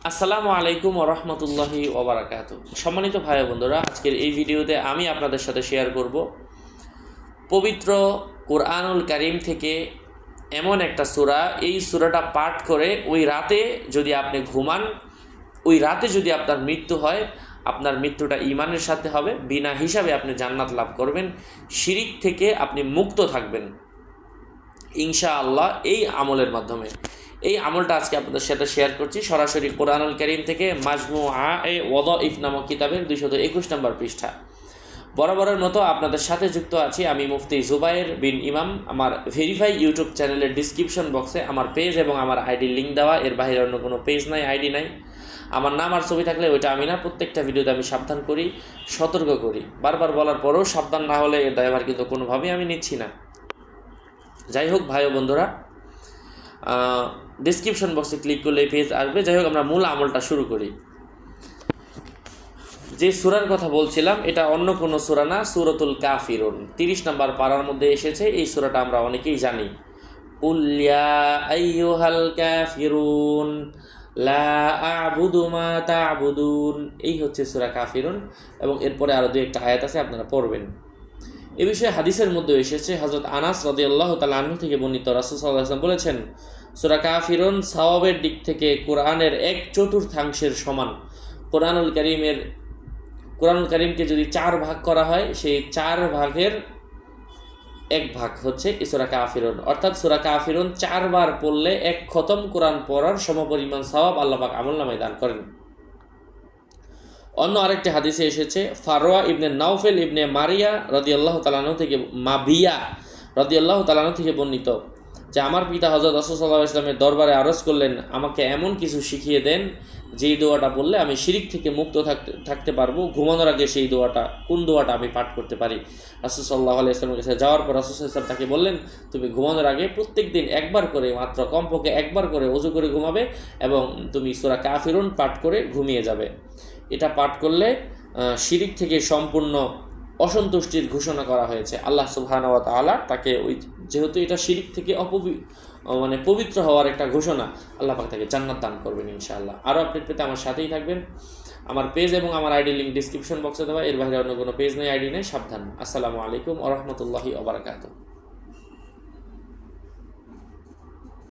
আসসালামু আলাইকুম ওরহমতুল্লাহি ওবারাকাতু। সম্মানিত ভাই বন্ধুরা, আজকের এই ভিডিওতে আমি আপনাদের সাথে শেয়ার করব পবিত্র কোরআনুল কারীম থেকে এমন একটা সূরা, এই সূরাটা পাঠ করে ওই রাতে যদি আপনি ঘুমান, ওই রাতে যদি আপনার মৃত্যু হয়, আপনার মৃত্যুটা ঈমানের সাথে হবে, বিনা হিসাবে আপনি জান্নাত লাভ করবেন, শিরিক থেকে আপনি মুক্ত থাকবেন ইনশাআল্লাহ এই আমলের মাধ্যমে। এই আমলটা আজকে আপনাদের সাথে শেয়ার করছি সরাসরি কোরআনুল কারীম থেকে, মাজমুআ-এ ওয়াদাইফ নামক কিতাবের 221 নম্বর পৃষ্ঠা। বরাবরের মতো আপনাদের সাথে যুক্ত আছি আমি মুফতি জুবায়ের বিন ইমাম। আমার ভেরিফাই ইউটিউব চ্যানেলের ডিসক্রিপশন বক্সে আমার পেজ এবং আমার আইডি লিঙ্ক দেওয়া, এর বাইরে অন্য কোনো পেজ নাই, আইডি নাই। আমার নাম আর ছবি থাকলে ওইটা আমি না, প্রত্যেকটা ভিডিওতে আমি সাবধান করি, সতর্ক করি। বারবার বলার পরেও সাবধান না হলে এর দায়ভার কিন্তু কোনোভাবেই আমি নিচ্ছি না। যাই হোক ভাই ও বন্ধুরা, ডিসক্রিপশন বক্সে ক্লিক করলে এই পেজ আসবে। যাই হোক, আমরা মূল আমলটা শুরু করি। যে সূরার কথা বলছিলাম এটা অন্য কোনো সূরা না, সূরাতুল কাফিরুন 30 নম্বর পারার মধ্যে এসেছে। এই সূরাটা আমরা অনেকেই জানি। কুল ইয়া আইয়ুহাল কাফিরুন লা আ'বুদু মা তা'বুদুন, এই হচ্ছে সূরা কাফিরুন। এবং এরপরে আরও দু একটা আয়াত আছে, আপনারা পড়বেন। এ বিষয়ে হাদিসের মধ্যে এসেছে, হযরত আনাস রাদিয়াল্লাহু তাআলা আনহু থেকে বর্ণিত, রাসূল সাল্লাল্লাহু আলাইহি ওয়াসাল্লাম বলেছেন, সূরা কাফিরুন সওয়াবের দিক থেকে কোরআনের 1/4 সমান। কোরআনুল কারীমকে যদি 4 ভাগ করা হয়, সেই 4 ভাগের 1 ভাগ হচ্ছে এই সূরা কাফিরুন। অর্থাৎ সূরা কাফিরুন 4 বার পড়লে 1 খতম কোরআন পড়ার সমপরিমাণ সওয়াব আল্লাহ পাক আমলনামায় দান করেন। অন্য আরেকটি হাদিসে এসেছে, ফারওয়া ইবনে নাওফেল ইবনে মারিয়া রাদিয়াল্লাহু তাআলা আনহু থেকে, মাবিয়া রাদিয়াল্লাহু তাআলা আনহু থেকে বর্ণিত যে আমার পিতা হযরত রাসূল সাল্লাল্লাহু আলাইহি ওয়াসাল্লামের দরবারে আরজ করলেন, আমাকে এমন কিছু শিখিয়ে দেন যেই দোয়াটা বললে আমি শিরিক থেকে মুক্ত থাকতে পারবো। ঘুমানোর আগে সেই দোয়াটা, কোন দোয়াটা আমি পাঠ করতে পারি? রাসূল সাল্লাল্লাহু আলাইহি ওয়াসাল্লামের কাছে যাওয়ার পর রাসূল সাল্লাল্লাহু আলাইহি ওয়াসাল্লাম তাকে বললেন, তুমি ঘুমানোর আগে প্রত্যেকদিন একবার করে, মাত্র কমপক্ষে একবার করে ওযু করে ঘুমাবে এবং তুমি সূরা কাফিরুন পাঠ করে ঘুমিয়ে যাবে। এটা পাঠ করলে শিরিক থেকে সম্পূর্ণ অসন্তুষ্টির ঘোষণা করা হয়েছে। আল্লাহ সুবহানাহু ওয়া তাআলা তাকে, ওই যেহেতু এটা শিরিক থেকে পবিত্র হওয়ার একটা ঘোষণা, আল্লাহ পাক তাকে জান্নাত দান করবেন ইনশাআল্লাহ। আরও আপডেট পেতে আমার সাথেই থাকবেন। আমার পেজ এবং আমার আইডি লিঙ্ক ডিসক্রিপশন বক্সে দেওয়া, এর বাইরে অন্য কোনো পেজ নেই, আইডি নেই, সাবধান। আসসালামু আলাইকুম ওয়া রাহমাতুল্লাহি ওয়া বারাকাতুহু।